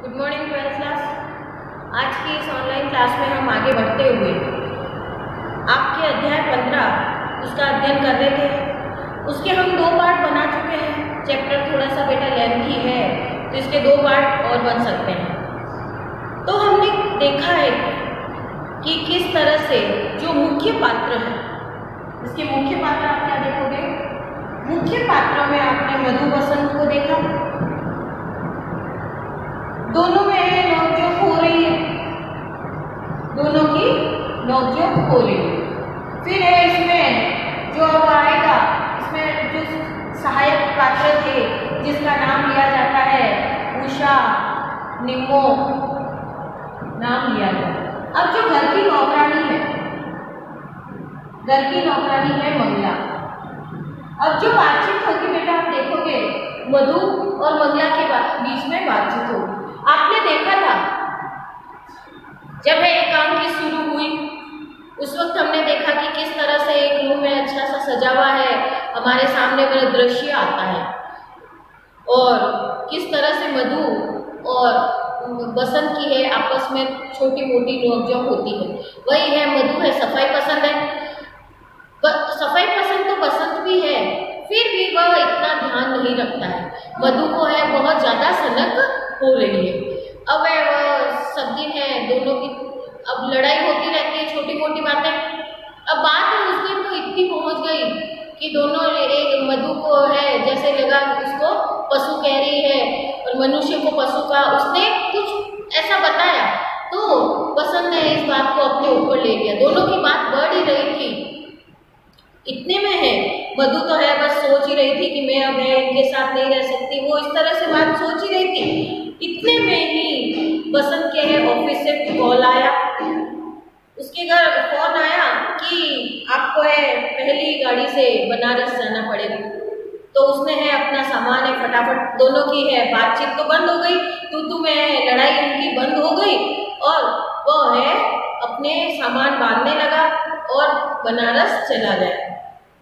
Good morning twelfth class. आज की इस ऑनलाइन क्लास में हम आगे बढ़ते हुए आपके अध्याय 15 उसका अध्ययन कर रहे थे। उसके हम 2 पार्ट बना चुके हैं। चैप्टर थोड़ा सा बेटा लेंथी है तो इसके 2 पार्ट और बन सकते हैं। तो हमने देखा है कि किस तरह से जो मुख्य पात्र है, इसके मुख्य पात्र आप क्या देखोगे? मुख्य पात्रों में आपने मधु बसंत को देखा, दोनों में नोकझोंक हो रही है, दोनों की नोकझोंक हो रही है। फिर है इसमें जो अब आएगा, इसमें जो सहायक पात्र थे जिसका नाम लिया जाता है उषा, निम्मो नाम लिया गया। अब जो घर की नौकरानी है, घर की नौकरानी है मंगला। अब जो बातचीत होगी बेटा आप देखोगे मधु और मंगला के बीच में बातचीत होगी। आपने देखा था जब एकांकी शुरू हुई उस वक्त हमने देखा कि किस तरह से एक रूम में अच्छा सा सजा हुआ है, हमारे सामने वाला दृश्य आता है और किस तरह से मधु और बसंत की है आपस में छोटी मोटी नोकझोंक होती है। वही है, मधु है सफाई पसंद है, सफाई पसंद तो बसंत भी है, फिर भी वह इतना ध्यान नहीं रखता है। मधु को है बहुत ज्यादा सनक हो रही है। अब वह सब दिन है दोनों की अब लड़ाई होती रहती है, छोटी मोटी बातें। अब बात है उस दिन तो इतनी पहुंच गई कि दोनों एक मधु को है जैसे लगा उसको पशु कह रही है और मनुष्य को पशु का उसने कुछ ऐसा बताया तो बसंत ने इस बात को अपने ऊपर ले लिया। दोनों की बात बढ़ ही रही थी। इतने में है मधु तो है बस सोच ही रही थी कि मैं अब इनके साथ नहीं रह सकती, वो इस तरह से बात सोच ही रही थी। इतने में ही बसंत के है ऑफिस से कॉल आया, उसके घर फोन आया कि आपको है पहली गाड़ी से बनारस जाना पड़ेगा। तो उसने है अपना सामान है फटाफट, दोनों की है बातचीत तो बंद हो गई, तू में है लड़ाई उनकी बंद हो गई और वो है अपने सामान बांधने लगा और बनारस चला गया।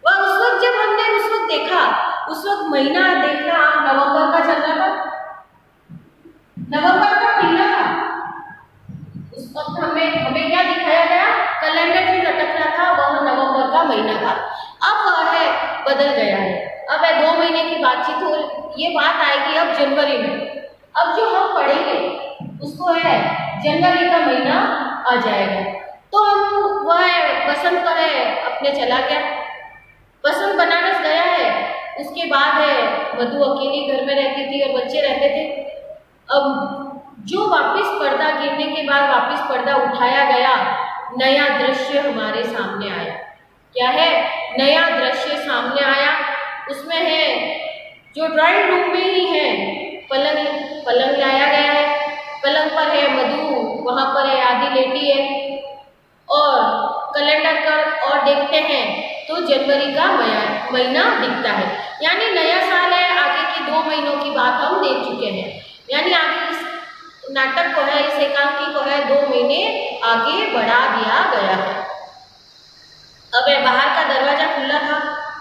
वह उस वक्त जब हमने उस वक्त देखा, उस वक्त महीना देखना नवंबर का चल रहा था, नवंबर का महीना था। उस वक्त हमें क्या दिखाया गया? कैलेंडर जो लटक रहा था वह नवंबर का महीना था। अब वह है बदल गया है, अब है 2 महीने की बातचीत हो, ये बात आएगी अब जनवरी में। अब जो हम पढ़ेंगे उसको है जनवरी का महीना आ जाएगा। तो हम वह है बसंत पर है अपने चला गया, बसंत बनारस गया है। उसके बाद है मधु अकेली घर में रहती थी और बच्चे रहते थे। अब जो वापस पर्दा गिरने के बाद वापस पर्दा उठाया गया, नया दृश्य हमारे सामने आया। क्या है? नया दृश्य सामने आया। उसमें है जो ड्राइंग रूम में ही है पलंग लाया गया है, पलंग पर है मधु, वहां पर है आदि लेटी है और कैलेंडर कर और देखते हैं तो जनवरी का महीना दिखता है। यानी नया साल है, आगे के 2 महीनों की बात हम देख चुके हैं। यानी आगे इस नाटक को है, इस एकांकी को है 2 महीने आगे बढ़ा दिया गया है। अब है बाहर का दरवाजा खुला था,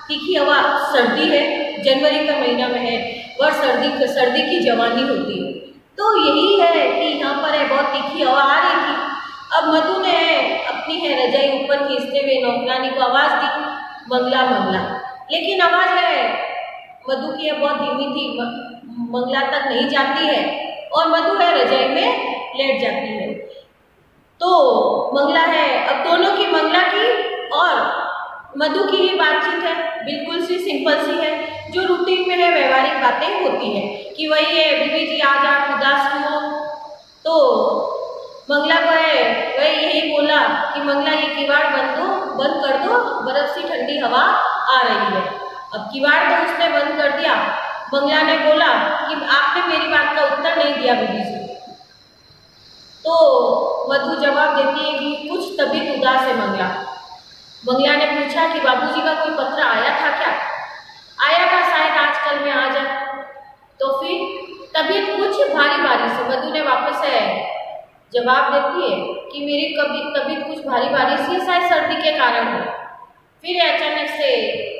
तीखी हवा, सर्दी है, जनवरी का महीना में है वह सर्दी की जवानी होती है। तो यही है कि यहाँ पर है बहुत तीखी हवा आ रही थी। अब मधु ने अपनी है रजाई ऊपर खींचते हुए नौकरानी को आवाज दी, मंगला मंगला। लेकिन आवाज है मधु की है बहुत धीमी थी, मंगला तक नहीं जाती है और मधु है रजाई में लेट जाती है। तो मंगला है, अब दोनों की मंगला की और मधु की ही बातचीत है, बिल्कुल सी सिंपल सी है जो रूटीन में है व्यवहारिक बातें होती है कि वही है बीबी जी आज आप उदास हो। तो मंगला को है वही यही बोला कि मंगला ये किवाड़ बंद कर दो, बर्फ सी ठंडी हवा आ रही है। अब किवाड़ तो उसने बंद कर दिया। मंगला ने बोला कि आपने मेरी बात का उत्तर नहीं दिया बीबी जी। तो मधु जवाब देती है कि कुछ तबीयत उदास है मंगला ने पूछा कि बाबूजी का कोई पत्र आया था क्या? आया था शायद आजकल में आ जाए। तो फिर तबीयत कुछ भारी भारी से मधु ने वापस है जवाब देती है कि मेरी तबीयत कुछ भारी भारी सी है, शायद सर्दी के कारण है। फिर अचानक से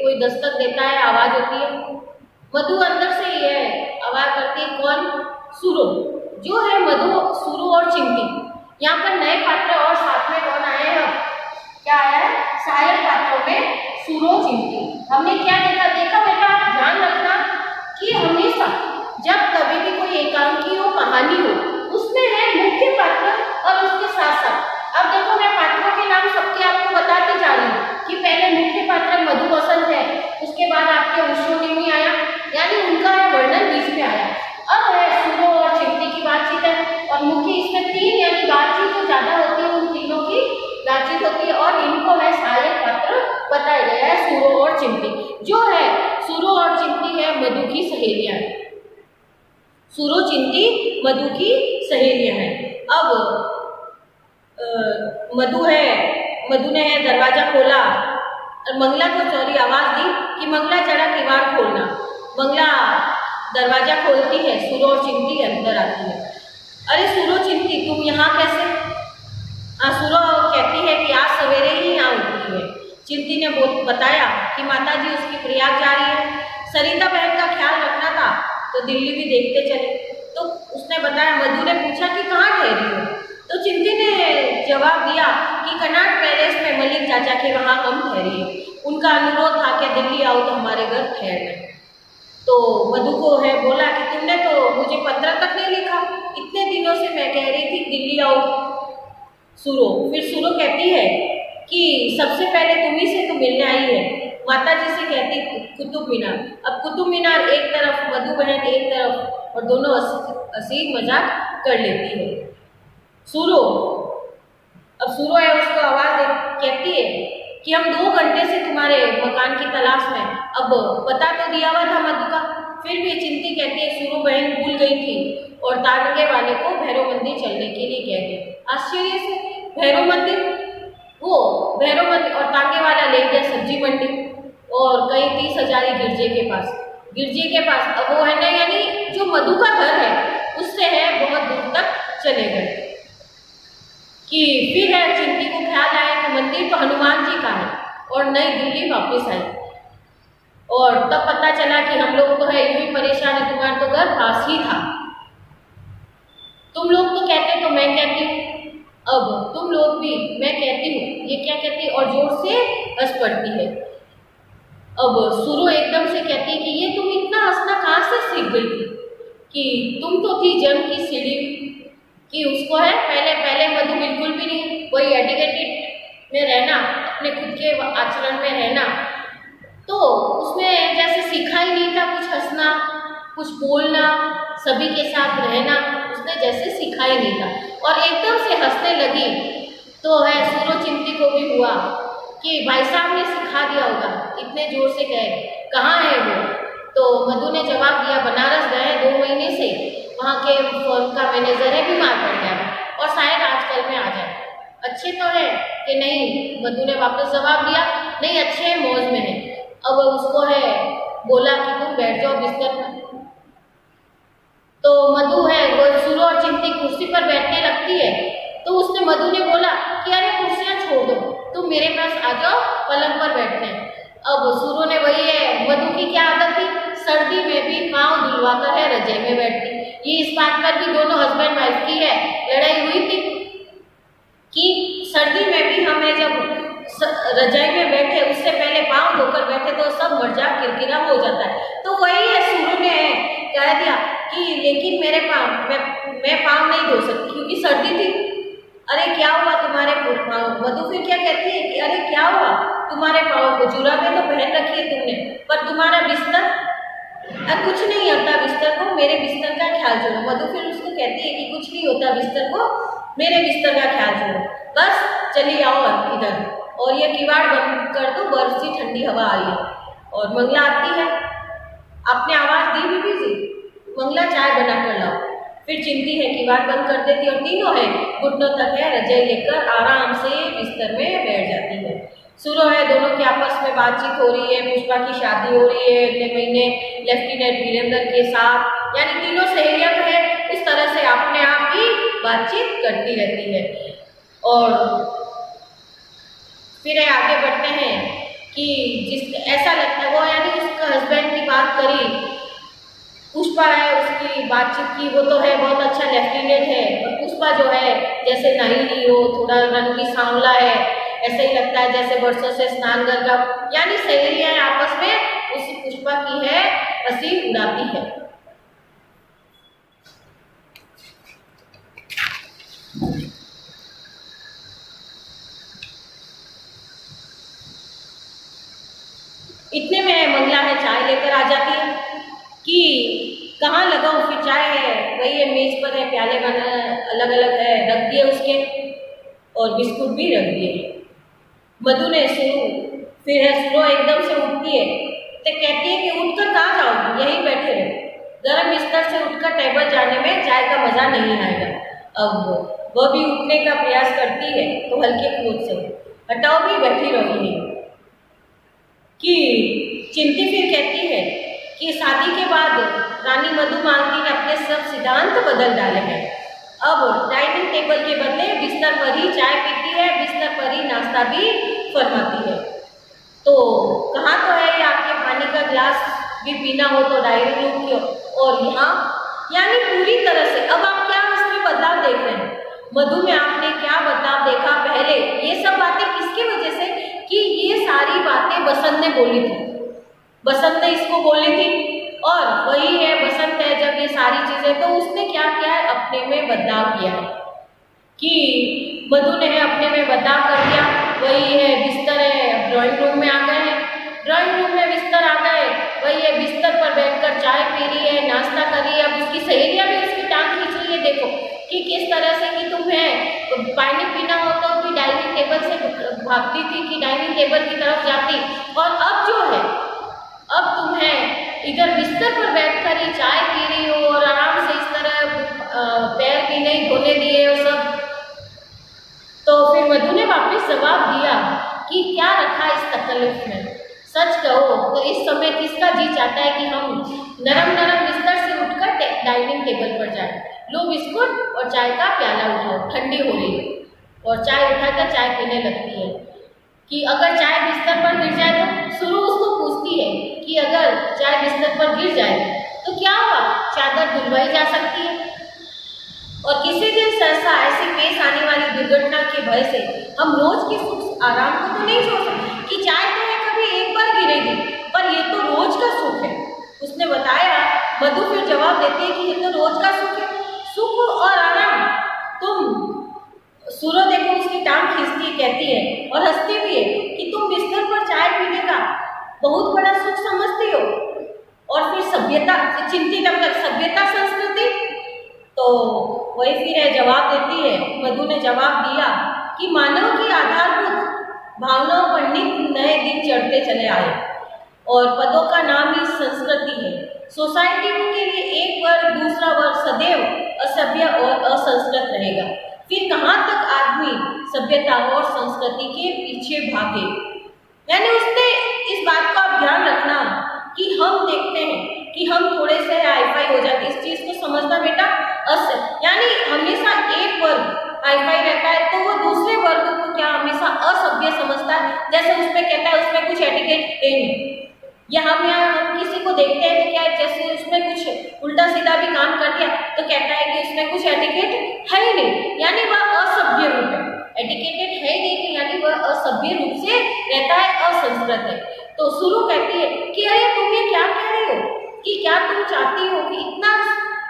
कोई दस्तक देता है, आवाज होती है। मधु अंदर से ही है आवाज करती है, कौन? सुरो। जो है मधु और चिंटी। यहाँ पर नए पात्र और साथ में कौन आए हैं? क्या आया है? सहायक पात्रों में सूरो चिंटी। हमने क्या देखा बेटा, ध्यान रखना कि हमेशा जब कभी भी कोई एकांकी हो, कहानी हो, उसमें है मुख्य पात्र और उसके साथ साथ। अब देखो मैं पात्रों के नाम सबके आपको बताती जा रही हूँ कि पहले मुख्य पात्र मधु वसंत है, उसके बाद आपके विश्वनिमि आया, यानी उनका वर्णन बीच में आया। अब है सूरो और चिंटी की बातचीत है, और मुख्य इसमें तीन यानी बातचीत जो ज्यादा होती है उन तीनों की बातचीत होती है, और इनको है सहायक पात्र बताया गया है सूरो और चिंटी। जो है सूरो और चिंटी है मधु की सहेलियां, सूरो चिंटी मधु की सहेलियां हैं। अब मधु ने है दरवाजा खोला और मंगला को चोरी आवाज दी कि मंगला जरा किवाड़ खोलना। मंगला दरवाजा खोलती है, सूरो और चिंटी अंदर आती है। अरे सूरो चिंटी तुम यहाँ कैसे? सूरो कहती है कि आज सवेरे ही यहाँ उठी है। चिंटी ने बताया कि माताजी उसकी प्रयाग जा रही है, सरिता बहन का ख्याल रखना था तो दिल्ली भी देखते चले। तो उसने बताया, मधु ने पूछा कि कहाँ ठहरी हो? तो चिंटी ने जवाब दिया कि कनॉट पैलेस में मलिक चाचा के वहाँ हम ठहरी है, उनका अनुरोध था कि दिल्ली आओ तो हमारे घर ठहरना। तो मधु को है बोला कि तुमने तो मुझे पत्र तक नहीं लिखा, इतने दिनों से मैं कह रही थी दिल्ली आओ। फिर सूरो कहती है कि सबसे पहले तुम्ही से तो मिलने आई है, माताजी से कहती कुतुब मीनार। अब कुतुब मीनार एक तरफ, मधु बहन एक तरफ, और दोनों हंसी मजाक कर लेती है। अब सूरो है उसको आवाज कहती है कि हम 2 घंटे से तुम्हारे मकान की तलाश में, अब पता तो दिया हुआ था मधु का, फिर भी चिंटी कहती है सूरो बहन भूल गई थी और तारंगे वाले को भैरव मंदिर चलने के लिए कह गए। आश्चर्य से भैरव मंदिर और तांगे वाला ले गया सब्जी मंडी और कई 30,000 गिरजे के पास। अब वो है ना, यानी जो मधु का घर है उससे है बहुत दूर तक चले गए। कि फिर है चिंटी को ख्याल आया कि मंदिर तो हनुमान जी का है, और नई दिल्ली वापस आई। और तब पता चला कि हम लोग तो है यूं ही परेशान है, तुम्हारा तो घर पास ही था। तुम लोग तो कहते तो मैं कहती हूँ, अब तुम लोग भी मैं कहती हूँ, ये क्या कहती है? और जोर से हंस पड़ती है। अब सूरो एकदम से कहती है कि ये तुम इतना हंसना कहाँ से सीख गई थी? कि तुम तो थी जन्म की सीढ़ी, कि उसको है पहले मधु बिल्कुल भी नहीं, वही एडिकेटेड में रहना, अपने खुद के आचरण में रहना, तो उसमें जैसे सीखा ही नहीं था कुछ हंसना, कुछ बोलना, सभी के साथ रहना, उसने जैसे सीखा ही नहीं था। और एकदम से हंसने लगी तो है सूरो चिंटी को भी हुआ कि भाई साहब ने सिखा दिया होगा, इतने जोर से कहे कहाँ है वो? तो मधु ने जवाब दिया बनारस गए 2 महीने से, वहाँ के फर्म का मैनेजर है, बीमार पड़ गया और शायद आजकल में आ जाए। अच्छे तो है कि नहीं? मधु ने वापस जवाब दिया नहीं अच्छे हैं, मौज में है। अब उसको है बोला कि तुम बैठ जाओ बिस्तर पर। तो मधु है वो सूरो और चिंटी कुर्सी पर बैठने लगती है, तो उसने मधु ने बोला कि अरे कुर्सियाँ छोड़ दो, तुम मेरे पास आ जाओ, पलंग पर बैठते हैं। अब सूरो ने वही है, मधु की क्या आदत थी, सर्दी में भी पाँव धुलवा कर है रजाई में बैठती। ये इस बात पर भी दोनों हस्बैंड वाइफ की है लड़ाई हुई थी कि सर्दी में भी हमें जब रजाई में बैठे उससे पहले पाँव धोकर बैठे तो सब मजाक किरकिरा हो जाता है। तो वही है सूरो ने कह दिया कि लेकिन मेरे पाँव मैं पाँव नहीं धो सकती क्योंकि सर्दी थी। अरे क्या हुआ तुम्हारे पाँव? मधु फिर क्या कहती है कि अरे क्या हुआ तुम्हारे पाँव को? जुराबें तो पहन रखी है तुमने, पर तुम्हारा बिस्तर कुछ नहीं होता बिस्तर को, मेरे बिस्तर का ख्याल छोड़ो। मधु फिर उसको कहती है कि कुछ नहीं होता बिस्तर को, मेरे बिस्तर का ख्याल छोड़ो, बस चली आओ इधर और ये किवाड़ बंद कर दो, बर्फ सी ठंडी हवा आ रही है। और मंगला आती है, आपने आवाज दी भी थी, मंगला चाय बना कर लाओ। फिर चिंटी है किवाड़ बंद कर देती और तीनों है घुटनों तक है रजाई लेकर आराम से बिस्तर में बैठ जाती है। सूरो है दोनों की आपस में बातचीत हो रही है, पुष्पा की शादी हो रही है अगले महीने लेफ्टिनेंट वीरेंद्र के साथ, यानी तीनों सहेलियां है इस तरह से अपने आप ही बातचीत करती रहती है। और फिर आगे बढ़ते हैं कि जिस ऐसा लगता है वो यानी उसका हस्बैंड की बात करी पुष्पा है उसकी बातचीत की, वो तो है बहुत अच्छा लेफ्टिनेंट है, और पुष्पा जो है जैसे नही नहीं हो, थोड़ा रंग भी सांवला है, ऐसे ही लगता है जैसे वर्षों से स्नान कर का, यानी सहेलियां आपस में उसी पुष्पा की है हंसी उड़ाती है। इतने में मंगला है चाय लेकर आ जाती है कि कहाँ लगाऊं, फिर चाय है वही है मेज पर है, प्याले बना अलग अलग है रख दिए उसके, और बिस्कुट भी रख दिए। मधु ने फिर है सुनो एकदम से उठती है, तो कहती है कि उठकर कहाँ जाओगी, यहीं बैठे रहो, गर्म बिस्तर से उठकर टेबल जाने में चाय का मजा नहीं आएगा। अब वह भी उठने का प्रयास करती है तो हल्के क्रोध से हटाओ भी, बैठी रही है कि चिंती फिर कहती है कि शादी के बाद रानी मधुमालती ने अपने सब सिद्धांत बदल डाले हैं। अब डाइनिंग टेबल के बदले बिस्तर पर ही चाय पीती है, बिस्तर पर ही नाश्ता भी फरमाती है। तो कहाँ तो है ये आपके पानी का ग्लास भी पीना हो तो डायरी रूम की, और यहाँ यानी पूरी तरह से। अब आप क्या इसमें बदलाव देख रहे हैं? मधु में आपने क्या बदलाव देखा? पहले ये सब बातें किसकी वजह से कि ये सारी बातें बसंत ने बोली थी, बसंत ने इसको बोली थी, और वही है बसंत है जब ये सारी चीजें, तो उसने क्या किया है, अपने में बदलाव किया है कि मधु ने अपने में बदलाव कर दिया। वही है बिस्तर है, ड्राइंग रूम में आ गए हैं, ड्राइंग रूम में बिस्तर आ गए, वही है बिस्तर पर बैठकर चाय पी रही है, नाश्ता कर रही है। अब उसकी सहेलियां भी उसकी टांग खींच रही है, देखो कि किस तरह से कि तुम्हें पानी पीना हो तो भी डाइनिंग टेबल से भागती थी कि डाइनिंग टेबल की तरफ जाती, और अब जो है अब तुम्हें इधर बिस्तर पर बैठकर ही चाय पी रही हो और आराम से इस तरह पैर भी नहीं धोने दिए और सब। तो फिर मधु ने वापस जवाब दिया कि क्या रखा इस तकलीफ में, सच कहो तो इस समय किसका जी चाहता है कि हम नरम नरम बिस्तर से उठकर डाइनिंग टेबल पर जाए, लो बिस्कुट और चाय का प्याला उठाओ, ठंडी हो रही है, और चाय उठाकर चाय पीने लगती है कि अगर चाय बिस्तर पर गिर जाए तो शुरू उसको पूछती है कि अगर चाय बिस्तर पर गिर जाए तो क्या हुआ, चादर धुलवाई जा सकती है, और किसी दिन सहसा ऐसी पेश आने वाली दुर्घटना के भय से हम रोज के सुख आराम को तो नहीं छोड़ सकते कि चाय तो है कभी एक बार गिरेगी, पर ये तो रोज का सुख है। उसने बताया, मधु फिर जवाब देती है कि ये तो रोज का सुख है, सुख और आराम तुम सूरो देखो उसकी टांग खींचती कहती है और हंसती भी है कि तुम बिस्तर पर चाय पीने का बहुत बड़ा सुख समझती हो, और फिर सभ्यता चिंतित सभ्यता संस्कृति। तो वही फिर है जवाब देती है, मधु ने जवाब दिया कि मानव की आधारभूत भावनाओं पर नित्य नए दिन चढ़ते चले आए, और पदों का नाम ही संस्कृति है। सोसाइटी के लिए एक वर्ग दूसरा वर्ग सदैव असभ्य और असंस्कृत रहेगा। फिर कहाँ तक आदमी सभ्यता और संस्कृति के पीछे भागे। यानी उसने इस बात का ध्यान रखना कि हम देखते हैं कि हम थोड़े से हाईफाई हो जाते, इस चीज को समझना बेटा यानी हमेशा एक वर्ग हाईफाई रहता है तो वो दूसरे वर्ग को क्या हमेशा असभ्य समझता है। जैसे उसमें कहता है उसमें कुछ एटिकेट नहीं, या हम किसी को देखते हैं तो क्या जैसे उसमें कुछ उल्टा सीधा भी काम कर दिया तो कहता है कि उसमें कुछ एटिकेट है ही नहीं, यानी वह असभ्य रूप है, एटिकेटेड है ही नहीं, यानी वह असभ्य रूप से रहता है, असंस्कृत है। तो शुरू कहती है कि अरे तुम ये क्या कह रहे हो कि क्या तुम चाहती हो कि इतना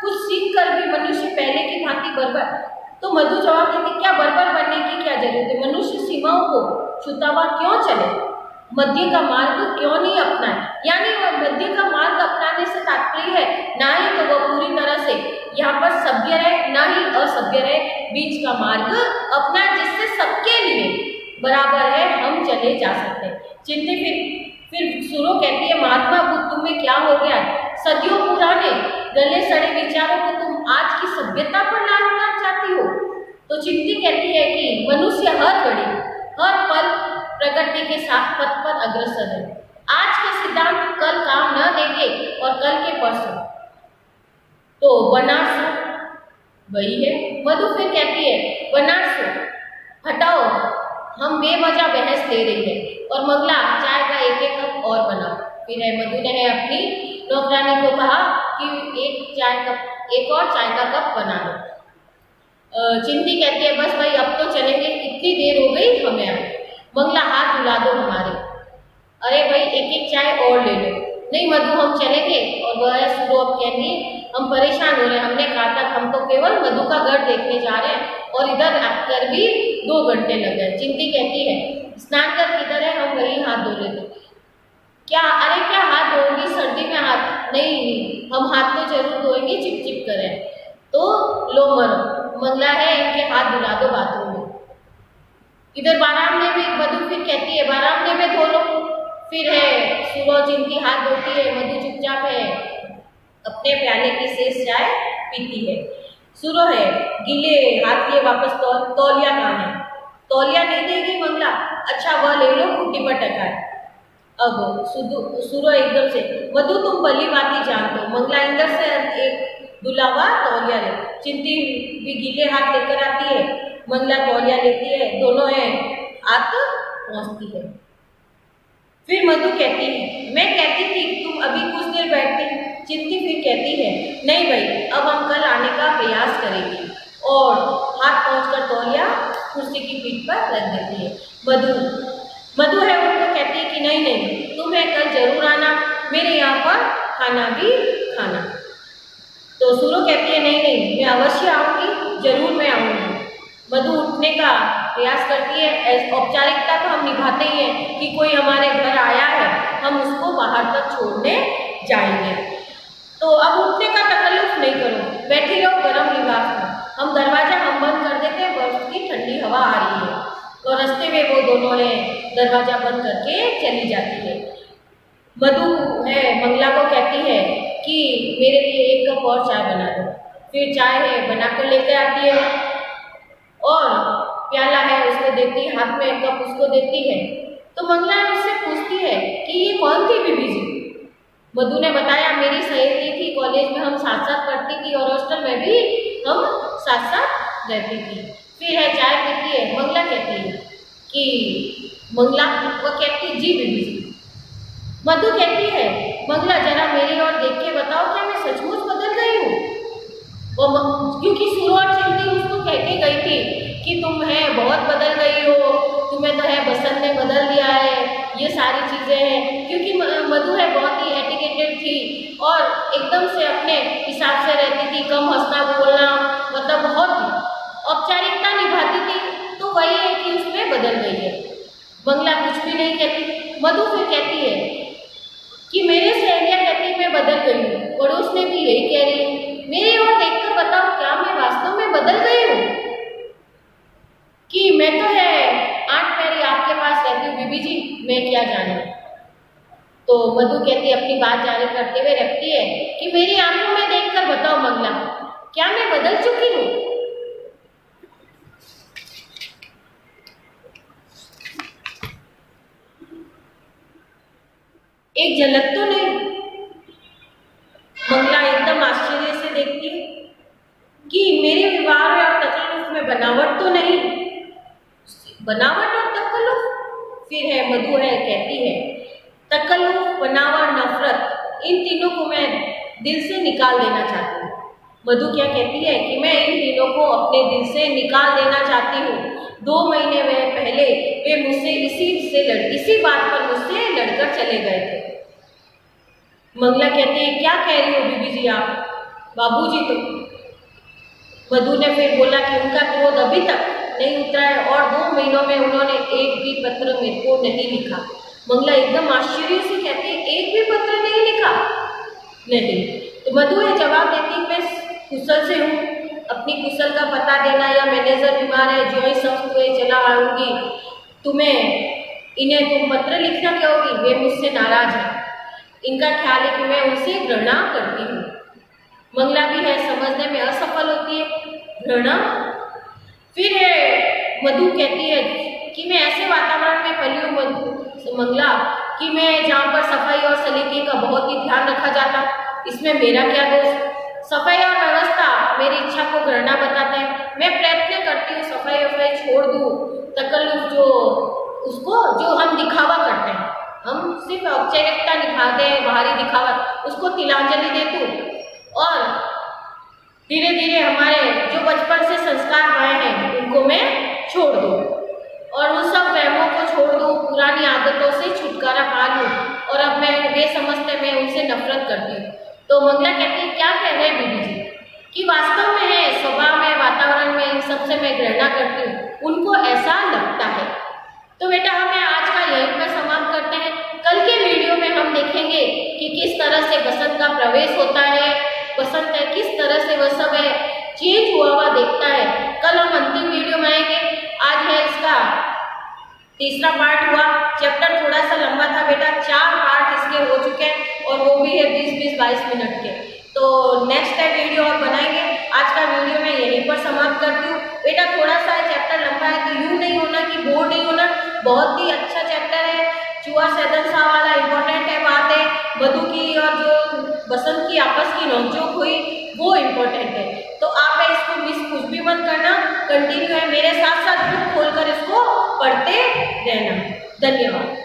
कुछ सीख कर भी मनुष्य पहले की भांति बर्बर। तो मधु जवाब देती क्या बर्बर बनने की क्या जरूरत है, मनुष्य सीमाओं को छूता हुआ क्यों चले, मध्य का मार्ग क्यों नहीं अपनाए। यानी वह मध्य का मार्ग अपनाने से तात्पर्य है ना ही तो वह पूरी तरह से यहाँ पर सभ्य रहे ना ही असभ्य रहे, बीच का मार्ग अपनाए जिससे सबके लिए बराबर है हम चले जा सकते हैं। चिंतित फिर सुनो कहती है महात्मा बुद्ध तुम्हें क्या हो गया, सदियों पुराने गले सड़े विचारों को तुम आज की सभ्यता पर लाना चाहती हो। तो चिंती कहती है कि मनुष्य हर घड़ी हर पल प्रकृति के साथ पथ पर अग्रसर है, आज के सिद्धांत कल काम न देंगे और कल के परसों तो बनारसो वही है। मधु फिर कहती है बनारसो हटाओ, हम बेवजह बहस ले रही है, और मंगला चाय का एक एक कप और बनाओ। फिर है मधु ने है अपनी नौकरानी को कहा कि एक और चाय का कप बना दो। चिंटी कहती है बस भाई अब तो चलेंगे, इतनी देर हो गई हमें। अब मंगला हाथ धुला दो हमारे। अरे भाई एक एक चाय और ले लो। नहीं मधु हम चलेंगे। और वह सुरो अब कह रही है हम परेशान हो रहे हैं, हमने कहा था हम तो केवल मधु का घर देखने जा रहे हैं और इधर आकर भी 2 घंटे लग गए। चिंटी कहती है स्नान कर किधर है, हम वहीं हाथ धो लेते। क्या अरे क्या हाथ धोगी सर्दी में हाथ? नहीं हम हाथ तो जरूर धोएंगे, चिप चिप करें। तो लो मरो, मंगला है इनके हाथ धुला दो बाथरूम में। इधर बारामदे में मधु फिर कहती है बारामदे में धो लो। फिर है सुरो चिंटी हाथ धोती है, मधु चुपचाप है अपने प्याले की शेष चाय पीती है। सुरो है गीले हाथ लिए वापस तौलिया कहाँ है? तौलिया नहीं देगी मंगला, अच्छा वह ले लो खूटी पर टकाए। अब सुरो एकदम से मधु तुम भली बात जानते हो। मंगला अंदर से एक दुलावा तौलिया ले, चिंटी भी गीले हाथ लेकर आती है, मंगला तौलिया लेती है, दोनों है हाथ पहुँचती है। फिर मधु कहती है मैं कहती थी तुम अभी कुछ देर बैठते। चिंटी फिर कहती है नहीं भाई अब हम कल आने का प्रयास करेंगे और हाथ पहुंचकर तौलिया कुर्सी की पीठ पर रख देती है। मधु है उनको कहती है कि नहीं तुम्हें कल जरूर आना, मेरे यहाँ पर खाना भी खाना। तो सुरो कहती है नहीं मैं अवश्य आऊँगी, जरूर मैं आऊँगी। मधु उठने का प्रयास करती है, औपचारिकता तो हम निभाते ही हैं कि कोई हमारे घर आया है हम उसको बाहर तक छोड़ने जाएंगे। तो अब उठने का तकल्लुफ नहीं करो, बैठी रहो गर्म लिबास में। हम दरवाजा बंद कर देते हैं, बर्फ की ठंडी हवा आ रही है। तो रास्ते में वो दोनों ने दरवाजा बंद करके चली जाती है। मधु है मंगला को कहती है कि मेरे लिए 1 कप और चाय बना दो। फिर चाय है बनाकर लेके आती है और प्याला है उसको देती है, हाथ में 1 कप उसको देती है। तो मंगला उससे पूछती है कि ये कौन थी बीबी जी? मधु ने बताया मेरी सहेली थी, कॉलेज में हम साथ साथ पढ़ती थी और हॉस्टल में भी हम साथ साथ रहती थी। फिर है चाय पीती है, मंगला कहती है कि मंगला वो कहती है जी बीबी जी। मधु कहती है मंगला जरा मेरी ओर देख के बताओ क्या मैं सचमुच बदल गई हूँ? क्योंकि सुरो और चिंटी उसको कह के गई थी कि तुम है बहुत बदल गई हो, तुम्हें तो है बसंत ने बदल दिया है, ये सारी चीज़ें हैं। क्योंकि मधु है बहुत ही एटिकेटेड थी और एकदम से अपने हिसाब से रहती थी, कम हंसना बोलना, मतलब बहुत औपचारिकता निभाती थी। तो वही है कि उसमें बदल गई है। मंगला कुछ भी नहीं कहती। मधु फिर कहती है कि मेरे सहेलियाँ कहती मैं बदल गई हूँ, पड़ोस ने भी यही कह रही है। मेरी ओर देखकर बताओ क्या मैं वास्तव में बदल गई हूँ कि मैं तो है 8 पैरी आपके पास रहती हूँ बीबी जी, मैं क्या जानूं। तो मधु कहती अपनी बात जारी करते हुए रखती है कि मेरी आंखों में देखकर बताओ मंगला क्या मैं बदल चुकी हूँ? एक झलक तो नहीं। मंगला एकदम आश्चर्य से देखती है कि मेरे व्यवहार और तकल्लुफ में बनावट तो नहीं। बनावट और तकल्लुफ? फिर है मधु है कहती है तकल्लुफ, बनावट, नफरत, इन तीनों को मैं दिल से निकाल देना चाहती हूँ। मधु क्या कहती है कि मैं इन तीनों को अपने दिल से निकाल देना चाहती हूँ। 2 महीने में पहले वे मुझसे इसी बात पर मुझसे लड़कर चले गए थे। मंगला कहती है क्या कह रही हो बीबी जी आप? बाबूजी तो। मधु ने फिर बोला कि उनका क्रोध अभी तक नहीं उतरा है और 2 महीनों में उन्होंने एक भी पत्र मेरे को नहीं लिखा। मंगला एकदम आश्चर्य से कहती है एक भी पत्र नहीं लिखा? नहीं। तो मधु है जवाब देती मैं कुशल से हूँ, अपनी कुशल का पता देना या मैनेजर बीमार है जो ही सब हुए चला आऊँगी, इन्हें तुम पत्र लिखना कहोगी? वे मुझसे नाराज है, इनका ख्याल है कि मैं उनसे घृणा करती हूँ। मंगला भी है समझने में असफल होती है घृणा। फिर है मधु कहती है कि मैं ऐसे वातावरण में पली हूँ मंगला कि मैं जहाँ पर सफाई और सलीके का बहुत ही ध्यान रखा जाता, इसमें मेरा क्या दोष? सफाई और व्यवस्था मेरी इच्छा को घृणा बताते हैं। मैं प्रयत्न करती हूँ सफाई वफाई छोड़ दूँ, तकल्लुफ जो हम दिखावा करते हैं हम सिर्फ औपचारिकता दिखाते हैं, बाहरी दिखावट, उसको तिलांजलि दे तू और धीरे धीरे हमारे जो बचपन से संस्कार पाए हैं उनको मैं छोड़ दूँ और उन सब वहमों को छोड़ दूँ, पुरानी आदतों से छुटकारा पा लूँ और अब मैं वे समझते मैं उनसे नफरत करती हूँ। तो मंगला कहती है क्या कह रहे हैं बीबी जी कि वास्तव में है, स्वभाव में, वातावरण में, इन सबसे मैं घृणा करती हूँ, उनको ऐसा लगता है। तो बेटा हमें आज का यहीं पर समाप्त करते हैं। कल के वीडियो में हम देखेंगे कि किस तरह से बसंत का प्रवेश होता है, बसंत है किस तरह से वह सब है चेंज हुआ देखता है। कल हम अंतिम वीडियो में आएंगे। आज है इसका तीसरा पार्ट हुआ। चैप्टर थोड़ा सा लंबा था बेटा, 4 पार्ट इसके हो चुके हैं और वो भी है 20-22 मिनट के। तो नेक्स्ट टाइम वीडियो और बनाएंगे। आज का वीडियो मैं यहीं पर समाप्त करती हूँ। बेटा थोड़ा सा चैप्टर लंबा है तो यूँ नहीं होना कि बोर नहीं होना, बहुत ही अच्छा चैप्टर है। चूहा सैदन शाह वाला इम्पोर्टेंट है, बात है बधू की और जो बसंत की आपस की नोकझोंक हुई वो इम्पोर्टेंट है। तो आप इसको मिस कुछ भी मत करना, कंटिन्यू है मेरे साथ साथ बुक खोलकर इसको पढ़ते रहना। धन्यवाद।